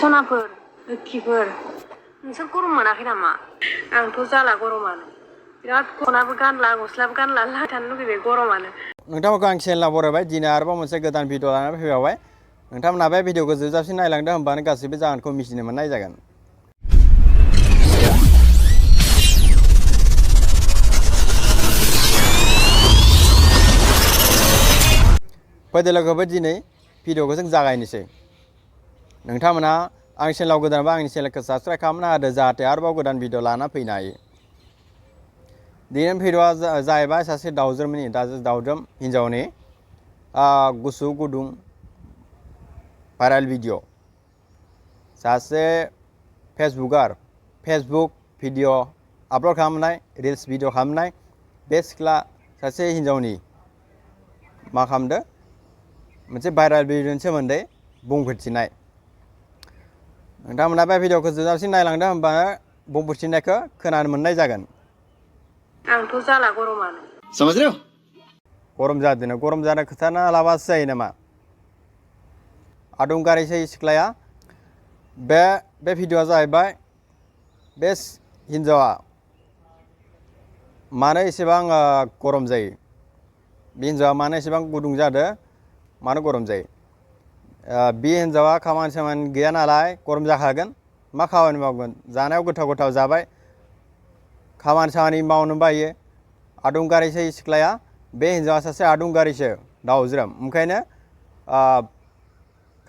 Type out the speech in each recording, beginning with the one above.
सनाफोर लोखिफोर नोंसोर गरम मोनाखै नामा? आंथ' जाला गरमानो बिराद खनाबो गानला गस्लाबो गानला थानो लुगैबाय गरमानो। नोंथांमोनखौ आं चेनेलाव बरायबाय दिनै आरोबाव मोनसे गोदान भिडिअ लानानै फैबावबाय। नोंथांमोना बे भिडिअखौ जोबजासिम नायलांदो होमबानो गासैबो जाहोनखौ मिथिनो मोननाय जागोन। फैदो लोगोफोर दिनै भिडिअखौ जों जागायनोसै। नोंथांमोना आंनि चेनेलाव गोदानबा आंनि चेनेलखौ साबस्क्राइब खालामना होदो जाहाथे आरोबाव गोदान भिडिअ लाना फैनो हायो। दिनैनि भिडिअआ जाहैबाय सासे दावजोम हिन्जावनि गुसु गुदुं भाइरेल भिडिअ। सासे फेसबुक भिडिअ आपल'ड खालामनाय रिल्स भिडिअ खालामनाय बे सिख्ला सासे हिन्जावनि मा खालामदो मोनसे भाइरेल भिडिअनि सोमोन्दै बुंफोरथिनाय। नोंथांमोना बे भिडिअखौ जोबजासिम नायलांदो होमबानो बुंफोरथिनायखौ खोनानो मोननाय जागोन। आंथ' जाला गरमानो। समझ रहे हो? गरम जानो खोथाना लाबासो जायो नामा? आदुंगारिसै सिख्लाया। बे भिडिअआ जाहैबाय बे हिन्जावा मानो एसेबां गरम जायो, बे हिन्जावा मानो एसेबां गुदुं जादों, मानो गरम जायो। बे हिन्जावा खामानि गैया नालाय गरम जाखागोन। मा खामानि मावगोन? जानायाव गोथाव जाबाय, खामानि मावनो बायो। आदुंगारिसै सिख्लाया। बे हिन्जावा सासे आदुंगारिसो दावज्रोम। ओंखायनो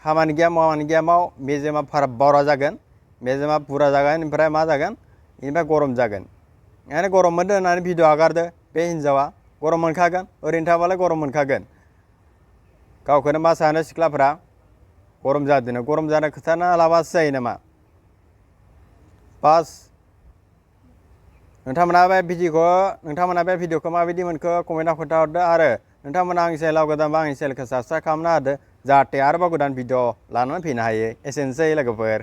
खामानि गैया माव मेजेमा बारा जागोन, मेजेमा बुरजा जागोन, ओमफ्राय मा जागोन? बेनिफ्राय गरम जागोन। ओंखायनो गरम मोनदों होननानै भिडिअ आगारदो बे हिन्जावा। गरम मोनखागोन, ओरैनो थाबालाय गरम मोनखागोन। गावखौनो मा सानो सिख्लाफोरा? गरम जादों, गरम जानो खोथाना लाबासो जायो नामा? बास नोंथांमोना बे भिडिअखौ माबायदि मोनखो कमेन्टआव खोन्थाहरदो आरो नोंथांमोना आंनि चेनेलाव गोदानबा आंनि चेनेलखौ साबस्क्राइब खालामना होदो जाहाथे आरोबाव गोदान भिडिअ लानानै फैनो हायो। एसेनोसै लोगोफोर।